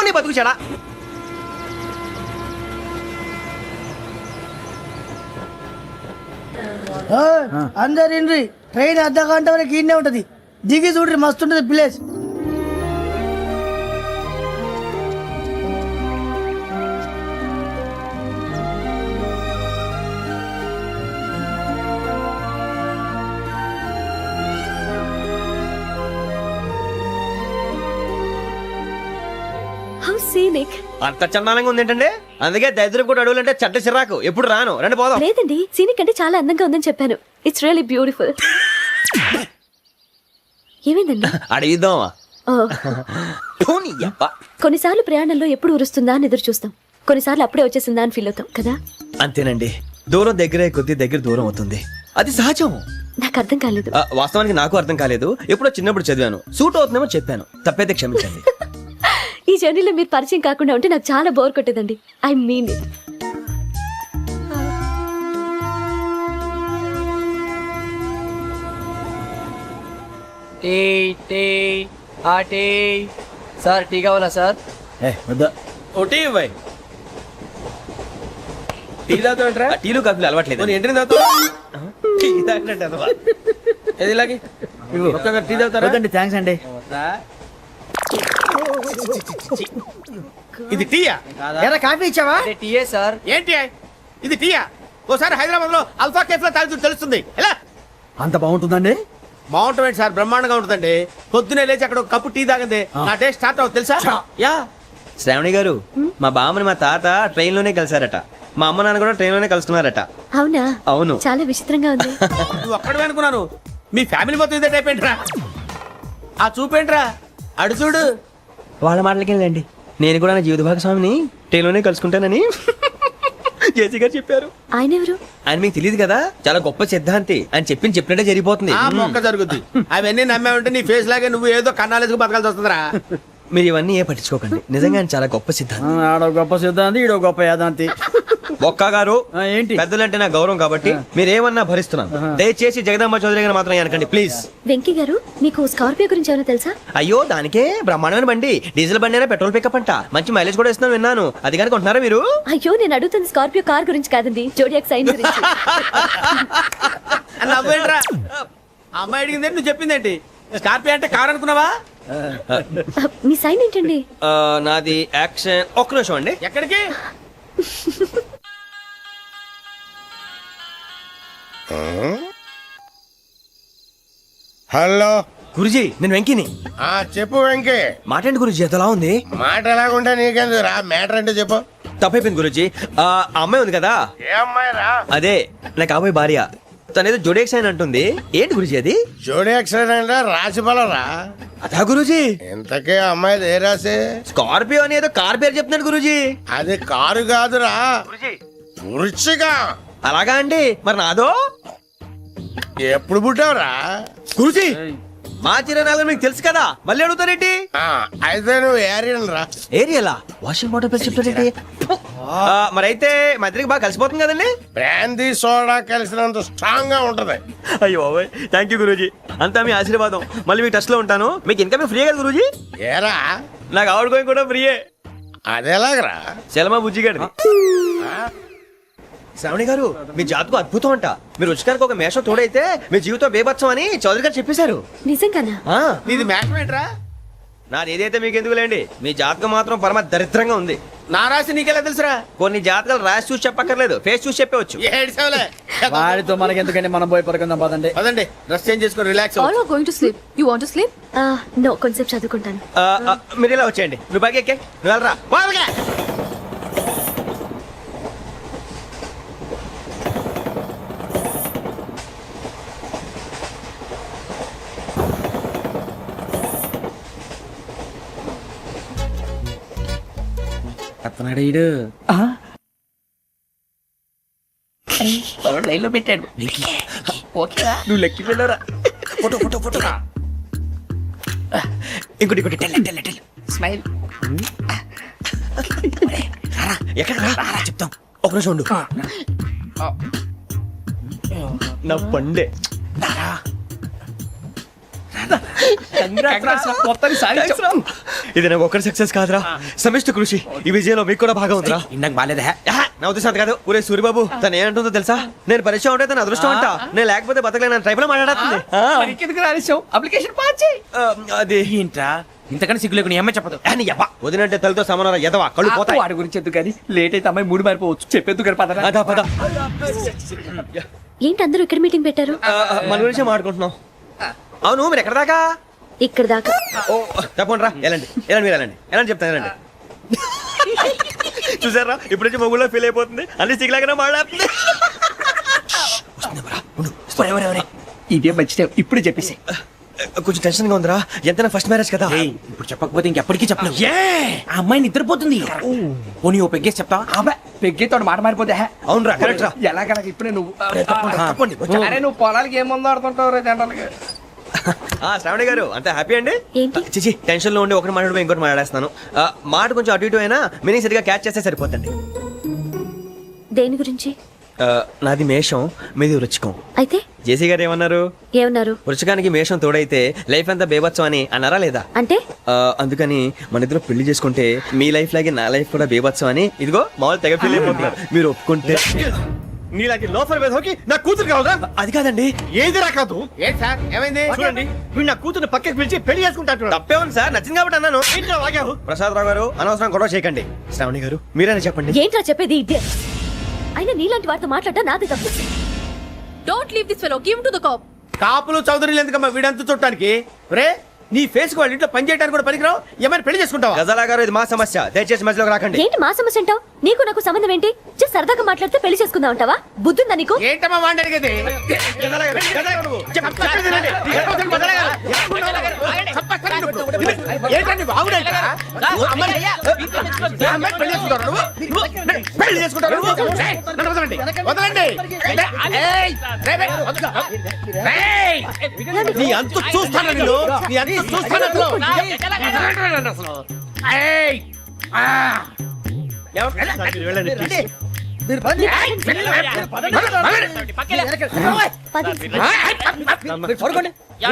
నీ బతుకు చెడా. అందరు ఇండ్రి, ట్రైన్ అర్ధ గంట వరకు ఇన్నే ఉంటది. దిగి చూడ్రి, మస్తు ఉంటది ప్లేస్. How scenic. అంత చందానంగా ఉంది ఏంటండి? అందుకే దరిద్రం కూడా అడవులంటే చెడ్డ చిరాకు. ఎప్పుడు రాను, రండి పోదాం. లేదండి, సీనిక్ అంటే చాలా అందంగా ఉందని చెప్పాను. It's really beautiful. ఏమైందండి? అడిగిద్దామా? కొన్నిసార్లు ప్రయాణంలో ఎప్పుడు ఉరుస్తుందా అని ఎదురు చూస్తాం, కొన్నిసార్లు అప్పుడే వచ్చేసిందా అని ఫీల్ అవుతాం కదా. అంతేనండి, దూరం దగ్గరే కొద్ది దగ్గర దూరం అవుతుంది. అది సహజం. నాకు అర్థం కాలేదు. వాస్తవానికి నాకు అర్థం కాలేదు. ఎప్పుడో చిన్నప్పుడు చదివాను, సూట్ అవుతుందేమో చెప్పాను. తప్పైతే క్షమించండి. ఈ జర్నీలో మీరు పరిచయం కాకుండా ఉంటే నాకు చాలా బోర్ కొట్టేదండి. I mean it. Sir tea కావాలా సార్? ఒకటి ఇవ్వాయి. టీ తాగుతాంట్రా? టీలు కాఫీలు అలవాట్లేదు. ఏంటి తాగుతావు? టీ తాగినట్టు ఏది ఇలాగే ఒక్క టీ తాగుతారా? థ్యాంక్స్ అండి. ఇది టీయా? కాఫీ ఇచ్చావా? టీయే సార్. ఏంటి ఇది టీయా? ఓసారి హైదరాబాద్ లో అల్ఫా కేఫ్ లో తాగుతూ తెలుస్తుంది. ఎలా అంత బాగుంటుందండి? బాగుంటుంది సార్, బ్రహ్మాండంగా ఉంటుందండి. పొద్దునే లేచి అక్కడ ఒక కప్పు టీ తాగింది నా డే స్టార్ట్ అవుతుంది తెలుసా? యా. శ్రావణి గారు, మా బామ్మని మా తాత ట్రైన్ లోనే కలిసారట. మా అమ్మ నాన్న కూడా ట్రైన్ లోనే కలుసుకున్నారట. అవునా? అవును. చాలా విచిత్రంగా ఉంది. నువ్వు ఒక్కడే అనుకున్నాను, మీ ఫ్యామిలీ మొత్తం ఇదే టైప్ ఏంట్రా? ఆ చూపేంట్రా, అడు చూడు. వాళ్ళ మాటలకి వెళ్ళండి. నేను కూడా నా జీవిత భాగస్వామిని ట్రైన్ లోనే కలుసుకుంటానని జేసీ గారు చెప్పారు. ఆయన ఎవరు? ఆయన మీకు తెలియదు కదా, చాలా గొప్ప సిద్ధాంతి. ఆయన చెప్పినట్టే జరిగిపోతుంది. ఆ మొక్క జరుగుద్ది. అవన్నీ నమ్మే ఉంటే నీ ఫేస్ లాగే నువ్వు ఏదో కన్నాలేసుకు బతకాల్సి వస్తుందిరా. మీరు ఇవన్నీ ఏ పట్టించుకోకండి. నిజంగా ఆయన చాలా గొప్ప సిద్ధాంతి. ఆడో గొప్ప సిద్ధాంతి, ఈడో గొప్ప యాదాంతి. ఒక్క గారు, ఏంటి? పెద్దలంటే నా గౌరవం కాబట్టి మీరేమన్నా భరిస్తున్నాను. దయచేసి జగదాంబ చౌదరి గారు మాత్రం అనకండి ప్లీజ్. వెంకీ గారు, మీకు స్కార్పియో గురించి ఏమైనా తెలుసా? అయ్యో, దానికే బ్రహ్మాండమైన బండి. డీజిల్ బండి అయినా పెట్రోల్ పికప్ అంట. మంచి మైలేజ్ కూడా ఇస్తున్నాను విన్నాను. అది కానీ కొంటున్నారా మీరు? అయ్యో, నేను అడుగుతుంది స్కార్పియో కార్ గురించి కాదండి, జోడియాక్ సైన్ గురించి. నవ్వేంట్రా? అమ్మాయి అడిగిందేంటి, నువ్వు చెప్పిందేంటి? స్కార్పియో అంటే కారు అనుకున్నావా? మీ సైన్ ఏంటండి? నాది యాక్షన్. ఒక్క నిమిషం అండి. ఎక్కడికి? హలో గురుజీ, నేను వెంకిని. చెప్పు వెంకీ. మాటండి గురుజీ, ఎంతలా ఉంది? మాట ఎలాగుంటా నీకెందుకు రా, మ్యాటర్ అంటే చెప్పు. తప్పైపోయింది గురుజీ. ఆ అమ్మాయి ఉంది కదా, ఏ అమ్మాయి రా? అదే నా కాబోయే భార్య. తనేదో జోడేక్స్ అని అంటుంది. ఏంటి గురుజీ అది? జోడి యాక్సిడెంట్ రాసి రా. అదా గురుజీ? ఇంతకే అమ్మాయి ఏ రాసి? స్కార్పియో అని ఏదో కార్ పేరు చెప్తున్నాడు గురుజీ. అది కారు కాదురా, వృచ్చిగా. అలాగా అండి, మరి నాదో? ఎప్పుడు పుట్టావురా? గురుజీ, మా చిరనాలు మీకు తెలుసు కదా, మళ్ళీ అడుగుతారేంటి? అయితే నువ్వు ఏరియన్ రా. ఏరియలా? వాషింగ్ వాటర్ పేరు చెప్తారేంటి? మరైతే మా ఇద్దరికి బాగా కలిసిపోతుంది కదండి. బ్రాందీ సోడా కలిసినంత స్ట్రాంగ్ గా ఉంటది. అయ్యో థ్యాంక్ యూ గురూజీ, అంతా మీ ఆశీర్వాదం. మళ్ళీ మీకు టచ్ లో ఉంటాను. మీకు ఇంకా ఫ్రీ కదా గురూజీ? ఏరా, నాకు ఆవిడ గోయింగ్ కూడా ఫ్రీయే. అదేలాగరా? చలమా బుజ్జి గారిది. శ్రావణి గారు, మీ జాతకు అద్భుతం అంట. మీరు రుచికారికి ఒక మేషం తోడైతే మీ జీవితం బేబత్సం అని చౌదరి గారు చెప్పేశారు. నిజంగానా? నీది మ్యాటర్ ఏంట్రా? నాది ఏదైతే మీకు ఎందుకులేండి, మీ జాతకం మాత్రం పరమ దరిద్రంగా ఉంది. నా రాసి నీకెలా తెలుసురా? కొన్ని జాతకాలు రాసి చూసి చెప్పక్కర్లేదు, ఫేస్ చూసి చెప్పవచ్చు. ఏడ్చావులే. వాడితో మనకెందుకండి, మనం పోయి పడుకుందాం పదండి. పదండి, డ్రెస్ చేంజ్ చేసుకొని relax. All are going to sleep. You want to sleep? No, కొంచెం చదువుకుంటాను. మీరు ఇలా వచ్చేయండి. నువ్వు బాగా ఎక్కే, నువ్వు వెళ్ళరా. వాళ్ళకే అతనాడు లైన్ లో పెట్టాడు. ఓకేరా, నువ్వు లెక్కి వెళ్ళరా. Photo photo photo. ఇంకోటి ఇంకోటి టెల్ టెల్ టెల్. స్మైల్. ఎక్కడ రా చెప్తాం. ఒక నిమిషం ఉండు. నా పండే. ఇది నాకు ఒక్కరి సక్సెస్ కాదురా, సమిష్టి కృషి. ఈ విజయంలో మీకు కూడా భాగం ఉందిరా. ఇందాక బాగాలేదా? నా ఉద్దేశం అది కాదు. ఊరే సూర్యబాబు, తను ఏమంటుందో తెలుసా? నేను పరిచయం ఉంటే తన అదృష్టం అంట. నేను లేకపోతే బతకలేను ట్రైబ్ లో మాట్లాడుతుంది. ఇంకెందుకు రాలేసావు? అప్లికేషన్ పాస్ చేయి. అది ఏంట్రా ఇంతకన్నా సిగ్గు లేకుండా ఏమై చెప్పదు. వదినంటే తలతో సమానం ఎదవా, కళ్ళు పోతాయి. వాడి గురించి ఎందుకు కానీ, లేట్ అయితే అమ్మాయి మూడు మారిపోవచ్చు. చెప్పేందుకు కానీ పద. అదా పద. ఏంటి అందరూ ఇక్కడ మీటింగ్ పెట్టారు? మన గురించే మాట్లాడుకుంటున్నాం. అవును, మీరు ఎక్కడ దాకా? ఇక్కడ దాకా. ఓ తప్పకుండా రా, వెళ్ళండి వెళ్ళండి, మీరు వెళ్ళండి వెళ్ళండి, చెప్తాను వెళ్ళండి. చూసారా, ఇప్పుడు నుంచి మొగుల్లో ఫీల్ అయిపోతుంది. అన్ని సిగ్లాగానే మాట్లాడుతుంది. ఇదే మంచి టైం, ఇప్పుడు చెప్పేసి. కొంచెం టెన్షన్ గా ఉందిరా, ఎంతైనా ఫస్ట్ మ్యారేజ్ కదా. ఇప్పుడు చెప్పకపోతే ఇంకెప్పటికీ చెప్పలేవు. ఆ అమ్మాయి నిద్రపోతుంది. పోనీ ఓ పెగ్గేసి చెప్తావా? అబ్బాయి పెగ్గేతో మాట మారిపోతే. అవునరా, కరెక్ట్ రా. ఎలాగలా ఇప్పుడే నువ్వు తప్పండి. అరే నువ్వు పొలాలకి ఏం ముందు ఆడుతుంటావు రే జనరల్గా. శ్రావణి గారు, అంతే హ్యాపీ అండి? ఏంటి? చిచి, టెన్షన్ లో ఉండి ఒకటి మాట్లాడిపోయి ఇంకోటి మాట్లాడేస్తాను. మాట కొంచెం అటు ఇటు అయినా మీనింగ్ సరిగా క్యాచ్ చేస్తే సరిపోతుంది. దేని గురించి? నాది మేషం, మీది వృచ్చికం. అయితే జేసీ గారు ఏమన్నారు? ఏమన్నారు? వృచ్చికానికి మేషం తోడైతే లైఫ్ అంతా బేబత్సం అని అన్నారా లేదా? అంటే అందుకని మన ఇద్దరు పెళ్లి చేసుకుంటే మీ లైఫ్ లాగే నా లైఫ్ కూడా బేబత్సం అని ఇదిగో మామూలు తెగ ఫీల్ అయిపోతున్నారు. మీరు ఒప్పుకుంటే. నీలాంటి లోఫర్ వేధోకి నా కూతురు కావదా? అది కాదండి. ఏది రాకాదు. ఏంటి సార్, ఏమైంది? చూడండి, వీడు నా కూతురు పక్కకి పిలిచి పెళ్లి చేసుకుంటాడు. తప్పే ఉంది సార్, నచ్చింది కాబట్టి అన్నాను. ఏంట్రా వాగావు? ప్రసాద్ రావు గారు, అనవసరం గొడవ చేయకండి. శ్రావణి గారు, మీరైనా చెప్పండి. ఏంట్రా చెప్పేది? ఇదే అయినా నీలాంటి వారితో మాట్లాడటం నాది తప్పు. Don't leave this fellow, give him to the cop. కాపులు చౌదరులు ఎందుకమ్మా వీడంతా చుట్టానికి? రే నీ ఫేస్ కు వాళ్ళ ఇంట్లో పని చేయడానికి కూడా పనికిరావు. ఏమైనా పెళ్లి చేసుకుంటావా? గజాలా గారు ఇది మా సమస్య, దయచేసి మధ్యలోకి రాకండి. ఏంటి మా సమస్య అంటావు? నీకు నాకు సంబంధం ఏంటి? జస్ట్ సరదాగా మాట్లాడితే పెళ్లి చేసుకుందాం అంటావా? బుద్ధుందా నీకు? ఏంటమ్మా వాడిని అడిగేది? ఏంటండి బాగుండేట? పెళ్లి చేసుకుంటారు నువ్వు? నన్ను వదలండి, వదలండి. నీ అంత చూస్తాను నేను, నీ అంత చూస్తాను అసలు.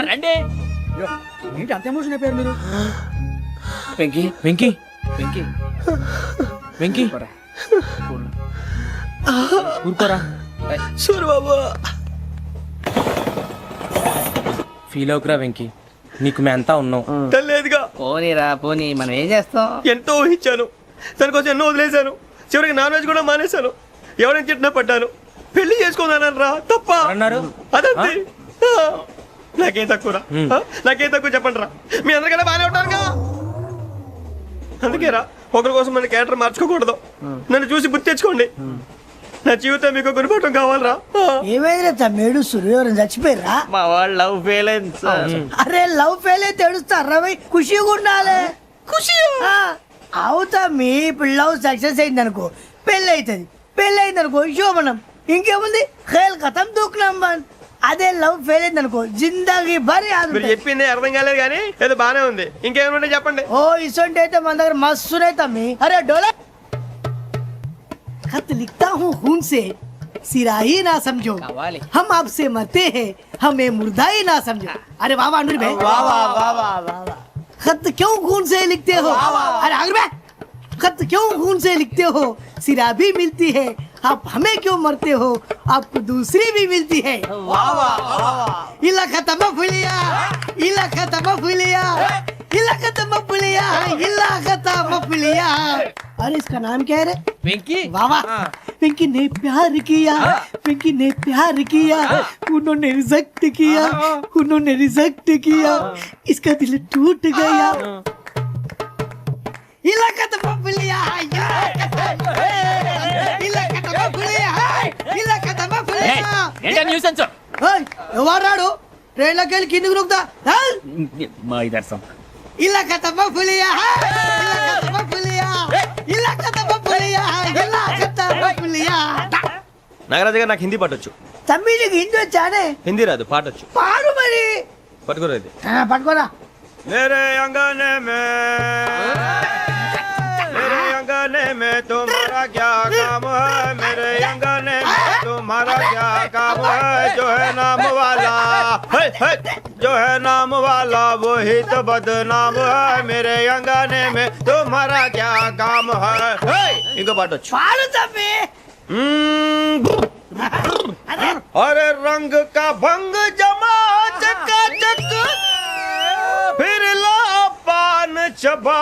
వెళ్ళండి ఏంటి అంత ఎమోషన్ అయిపోయారు మీరు? వెంకీ వెంకీ వెంకీ వెంకీ ఊరుకోరా. సూరిబాబు ఫీల్ అవుకురా వెంకీ, నీకు మేమంతా ఉన్నాం. తెలియదుగా. పోనీరా పోనీ, మనం ఏం చేస్తాం? ఎంతో ఊహించాను, దానికోసం ఎన్నో వదిలేశాను. చివరికి నాన్ వెజ్ కూడా మానేశాను. ఎవరైనా తిట్టినా పడ్డాను. పెళ్లి చేసుకున్నాను రా, తప్ప అన్నారు. అదంతే. నాకేం తక్కువ నాకేం తక్కువ చెప్పండి రా. మీ అందరికన్నా బాగానే ఉంటారుగా. అందుకే రా, ఒకరి కోసం మన క్యారెక్టర్ మార్చుకోకూడదు. నన్ను చూసి గుర్తు తెచ్చుకోండి. నా జీవితం మీకు గురిపటం కావాలరా. ఏమైనా తమ్మేడు సూర్యవరం చచ్చిపోయిరా? మా వాళ్ళు లవ్ ఫెయిల్ అయింది సార్. అరే లవ్ ఫెయిల్ అయితే ఏడుస్తారా? ఖుషిగా ఉండాలి. ఖుషి అవుతా. మీ ఇప్పుడు లవ్ సక్సెస్ అయింది అనుకో, పెళ్ళి అవుతుంది. పెళ్ళి అయింది అనుకో శోభనం. ఇంకేముంది, ఖేల్ కథం దూకునాం బంద్. అదే లవ్ ఫెయిల్ అయింది అనుకో జిందాగీ భారీ. మీరు చెప్పింది అర్థం కాలేదు కానీ ఏదో బానే ఉంది. ఇంకేమైనా చెప్పండి. ఓ ఇసొంటి అయితే మన దగ్గర మస్తునే తమ్మి. అరే డోలా खत लिखता हूँ खून से, सिरा ही ना समझो, हम आपसे मरते हैं, हमें मुर्दा ही ना समझो. अरे वाह वाह अनुर भाई, वाह वाह वाह वाह वाह. खत क्यों खून से लिखते हो? अरे अनुर भाई, खत क्यों खून से लिखते हो? सिरा भी मिलती है, आप हमें क्यों मरते हो? आपको दूसरी भी मिलती है. वाह वाह वाह. इला खत्म फुलिया, इला खत्म फुलिया, इला खत्म फुलिया, इला खत्म फुलिया. अरे इसका नाम क्या है रे? వెంకీ. वाह वाह. पिंकी ने प्यार किया, पिंकी ने प्यार किया, उन्होंने रिजेक्ट किया, उन्होंने रिजेक्ट किया, इसका दिल टूट गया. इलाका तो बबलिया, इलाका तो बबलिया, इलाका तो बबलिया. ఏంటా న్యూసెన్స్? ఎవరు రాడు? ట్రైన్లోకి వెళ్ళి కిందికి నొక్కుతా. మా ఇదర్శం. इलाका तो बबलिया, इलाका तो बबलिया, इलाका तो बबलिया, इलाका तो बबलिया. నాగరాజు గారు నాకు హిందీ పాటొచ్చు. తమ్మి నీకు హిందీ వచ్చానే? హిందీ రాదు, పాటొచ్చు. పాడు మరి. పట్టుకోలేదు. పట్టుకోరా. मेरे अंगने में तुम्हारा क्या काम है? मेरे अंगने में तुम्हारा क्या काम है? जो है नाम वाला है, जो है नाम वाला वही तो बदनाम है. मेरे अंगने में तुम्हारा क्या काम है? इनको बाटो पाड़ो तम्मी. अरे रंग का भंग जमा चकाचक, फिर ला पान चबा.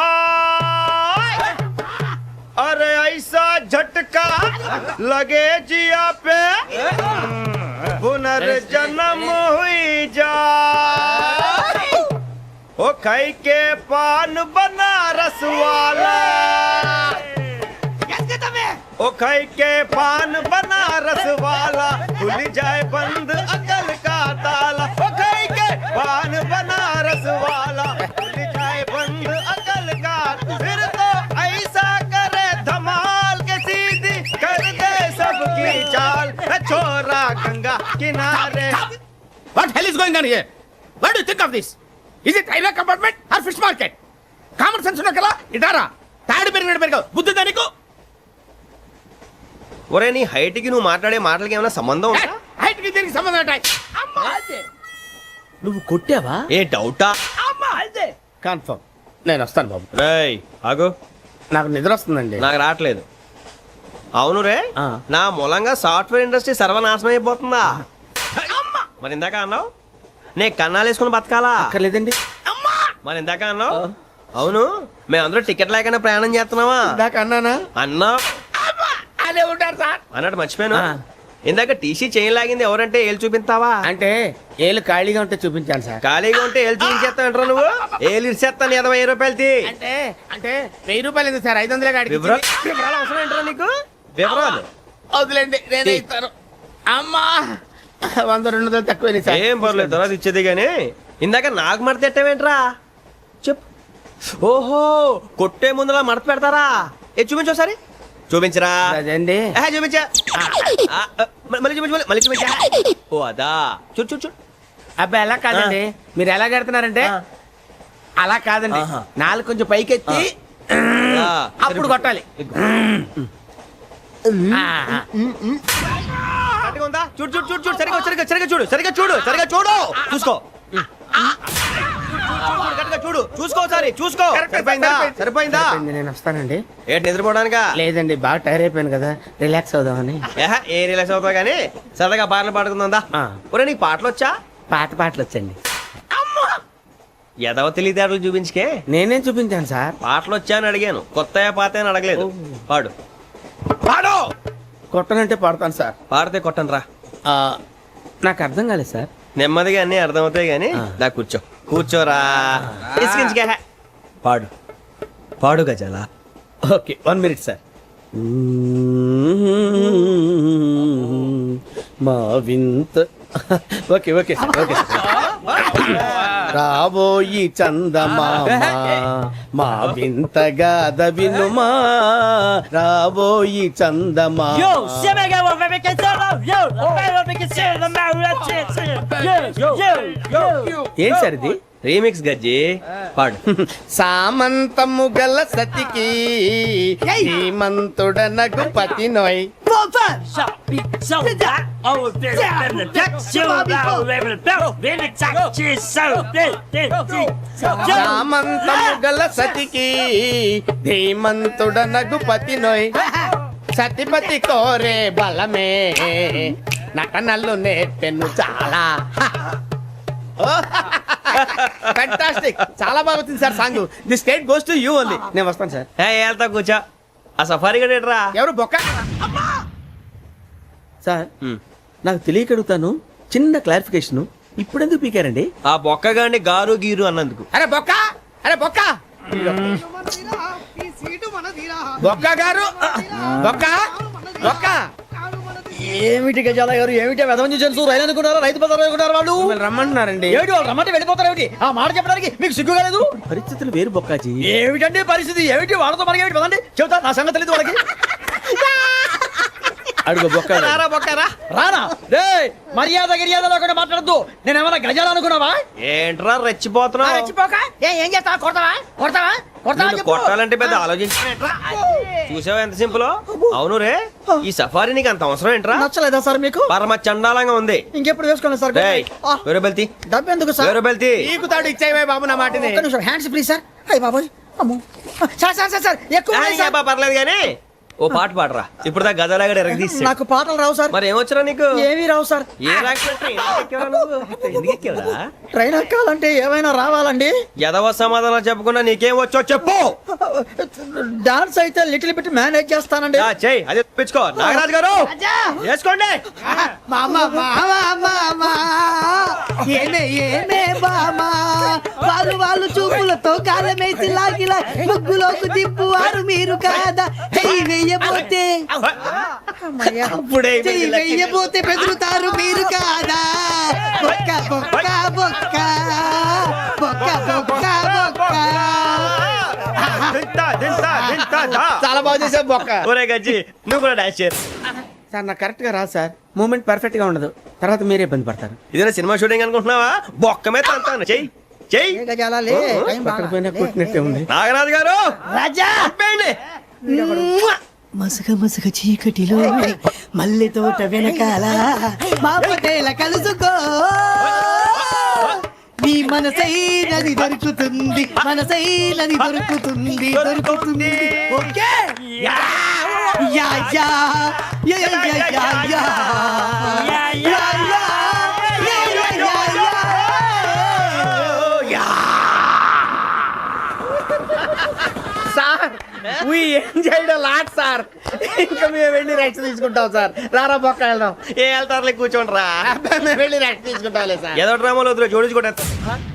अरे ऐसा झटका लगे जिया पे, पुनर्जन्म हुई जा. ओ खाई के पान बनारस वाला, ओ खाई के पान बनारस वाला, खुल जाए बंद अकल का ताला. ओ खाई के पान बनारस वाला, खुल जाए बंद अकल का. फिर तो ऐसा करे धमाल के सीधी कर दे सबकी चाल. छोरा गंगा किनारे. What hell is going on here? What do you think of this? Is it railway compartment or fish market? Common sense ఉన్న కదా ఇటారా. తాడు పెరిగావు బుద్ధి దానికి. ఒరే నీ హైట్ కి నువ్వు మాట్లాడే మాటలకి ఏమైనా సంబంధం ఉందా? హైట్ కి దీనికి సంబంధం ఉంటాయి. అమ్మా అదే. నువ్వు కొట్టావా? ఏ డౌటా? అమ్మా అదే. కన్ఫర్మ్. నేను వస్తాను బాబు. రేయ్ ఆగు. నాకు నిద్ర వస్తుందండి. నాకు రావట్లేదు. అవును రే, నా మూలంగా సాఫ్ట్వేర్ ఇండస్ట్రీ సర్వనాశనం అయిపోతుందా? మరి ఇందాక అన్నావు నే కన్నాలు వేసుకుని బతకాలా? అక్కర్లేదండి. మరి ఇందాక అన్నావు అవును మేమందరూ టికెట్ లేకుండా ప్రయాణం చేస్తున్నావా? ఇందాక అన్నానా? అన్నా బాగానే ఉంటారు సార్. అన్నట్టు మర్చిపోయాను, ఇందాక టీసీ చైన్ లాగింది ఎవరంటే ఏళ్ళు చూపిస్తావా? అంటే ఏళ్ళు ఖాళీగా ఉంటే చూపించాను సార్. ఖాళీగా ఉంటే ఏళ్ళు చూపించేస్తావు నువ్వు. ఏళ్ళు ఇచ్చేస్తాను 20 రూపాయలు తీ. అంటే అంటే 1000 రూపాయలు ఎందుకు సార్? 500 కాడికి వివరాలు అవసరం ఏంట్రా నీకు? వివరాలు వదిలేండి, నేనే ఇస్తాను. అమ్మా 100-200 తక్కువ సార్. ఏం పర్లేదు, తర్వాత ఇచ్చేది గానీ ఇందాక నాకు మడత ఎట్టవేంట్రా చెప్పు. ఓహో, కొట్టే ముందులా మడత పెడతారా? ఏ చూపించు ఒకసారి. చూపించరా? అదండి. చూపించా. మళ్ళీ చూపించు, మళ్ళీ చూపించా. ఓ అదా, చూడు చూడు చూడు. అబ్బాయి ఎలా కాదండి, మీరు ఎలా కడుతున్నారంటే అలా కాదండి. నాలుగు కొంచెం పైకెత్తి అప్పుడు కొట్టాలి. కరెక్ట్గా ఉందా? చూడు చూడు చూడు చూడు, సరిగా సరిగా సరిగా చూడు, సరిగా చూడు, సరిగా చూడు, చూసుకో. కరెక్ట్గా చూడు, చూసుకో ఒకసారి, చూసుకో. సరిపోయిందా? సరిపోయిందా? నేను వస్తానండి. ఏంటి నిద్రపోవడానికా? లేదండి, బాగా టైర్ అయిపోయాను కదా, రిలాక్స్ అవుదామని. ఏ రిలాక్స్ అవుతావు కానీ సరదాగా పాటలు పాడుకుందా? ఒరే నీకు పాటలు వచ్చా? పాటలు వచ్చండి. ఎదవ తెలివితేటలు చూపించుకే. నేనేం చూపించాను సార్? పాటలు వచ్చా అని అడిగాను, కొత్త పాత అని అడగలేదు. పాడు పాడు. కొట్టనంటే పడతాను సార్. పాడితే కొట్టను రా. నాకు అర్థం కాలేదు సార్. నెమ్మదిగా అన్ని అర్థమవుతాయి గానీ దా కూర్చో. కూర్చోరా. పాడు పాడు గజాల. Okay, 1 minute sir. మా వింత. Okay okay sir, okay sir. రాబోయి చందమామ మా వింతగా వినుమా, రాబోయి చందమామ. ఏంటి సార్ ఇది? రీమిక్స్ గజ్జి. పాడు. సామంతము గల సతికి హేమంతుడనగు పతి నోయ్. సామంతము గల సతికి ధీమంతుడనగు పతి నోయ్. సతిపతి కోరే బలమే నటనలు నేర్పెను చాలా. ఫ్యాంటాస్టిక్, చాలా బాగా వచ్చింది sir song. The state goes to you only. నేను వస్తాను సార్. వెళ్తా కూర్చో. ఆ సఫారీ గడేట్రా. ఎవరు బొక్క సార్? నాకు తెలియక అడుగుతాను, చిన్న క్లారిఫికేషన్. ఇప్పుడు ఎందుకు పీకారండి? ఆ బొక్క గాని గారు గీరు అన్నందుకు. అరే బొక్క, అరే బొక్క, బొక్క గారు, బొక్క బొక్క. ఏమిటి గజాల గారు, ఏమిటి వెదవని తెలుసు? రైలు అనుకున్నారా? రైతు బజార్ అనుకున్నారు వాళ్ళు? రమ్మంటున్నారండి. ఏమిటి వాళ్ళు రమ్మంటే వెళ్ళిపోతారు? ఏమిటి ఆ మాట చెప్పడానికి మీకు సిగ్గు కాలేదు? పరిస్థితులు వేరు బొక్కాజీ. ఏమిటండి పరిస్థితి? ఏమిటి వాళ్ళతో మనకి ఏమిటి? పదండి చెబుతా, నా సంగతి తెలియదు వాళ్ళకి. అడుగు బొక్క. రారా బొక్కరా. రానా? రే మర్యాద గిర్యాద లేకుండా మాట్లాడద్దు. నేనేమన్నా గజాలు అనుకున్నావా? ఏంట్రా రెచ్చిపోతున్నావు? రెచ్చిపోక ఏం చేస్తావా? కొడతావా? కొడతావా? నిన్ను కొట్టాలంటే పెద్ద ఆలోచించినట్రా. చూసావా ఎంత సింపుల్? అవును రే, ఈ సఫారీ నీకు అంత అవసరం ఏంట్రా? నచ్చలేదా సార్ మీకు? పరమ చండాలంగా ఉంది. ఇంకెప్పుడు వేసుకోండి సార్. వేరే బెల్తి. డబ్బు ఎందుకు సార్? వేరే బెల్తి. నీకు తాడు ఇచ్చాయి బాబు నా మాటని. Hands please sir. అయ్యి బాబోయ్, అమ్మో సార్ సార్ సార్ సార్ ఎక్కువ పర్లేదు కానీ ఓ పాట పాడరా. ఇప్పుడు దా గదలాగడ ఎరగదీసి. నాకు పాటలు రావు సార్. మరి ఏమొచ్చరా నీకు? ఏమీ రావు సార్. ఏ రాకపోతే ట్రైన్ ఎక్కాలంటే ఏమైనా రావాలండి. ఎదవ సమాధానం చెప్పకుండా నీకేం వచ్చో చెప్పు. డాన్స్ అయితే లిటిల్ బిట్ మేనేజ్ చేస్తానండి. చెయ్యి, అదే తెప్పించుకో. నాగరాజు గారు వేసుకోండి. వాళ్ళు చూపులతో కాలమేసి లాగిలా ముగ్గులోకి దిప్పువారు మీరు కాదా? వెయ్యబోతే వెయ్యబోతే బెదురుతారు మీరు కాదా? బొక్క బొక్క బొక్క బొక్క బొక్క బొక్క. చాలా బాగా చేసావు బొక్క. ఒరే గజ్జి, నువ్వు కూడా డాన్స్ చేయరు సార్. నాకు కరెక్ట్ గా రాదు సార్. మూమెంట్ పర్ఫెక్ట్ గా ఉండదు, తర్వాత మీరే ఇబ్బంది పడతారు. ఇదేనా సినిమా షూటింగ్ అనుకుంటున్నావా? బొక్క మీద అంటాను. చెయ్యి చెయ్యి. పక్కన పోయినా కొట్టినట్టే ఉంది. నాగరాజు గారు రాజా మసక మసక చీకటిలో మల్లె తోట వెనకాల మా పటేల కలుసుకో. నీ మనసైనది దొరుకుతుంది, మనసైనది దొరుకుతుంది, దొరుకుతుంది. Okay yeah yeah yeah yeah yeah yeah yeah yeah sir we enjoyed lot sir. ఇంకా మేము వెళ్ళి రెస్ట్ తీసుకుంటాం సార్. రారా పక్క వెళ్దాం. ఏ వెళ్తారులే కూర్చోండి రా. మేము వెళ్ళి రెస్ట్ తీసుకుంటాంలే సార్. ఏదో డ్రామాలో జోడించుకోవడం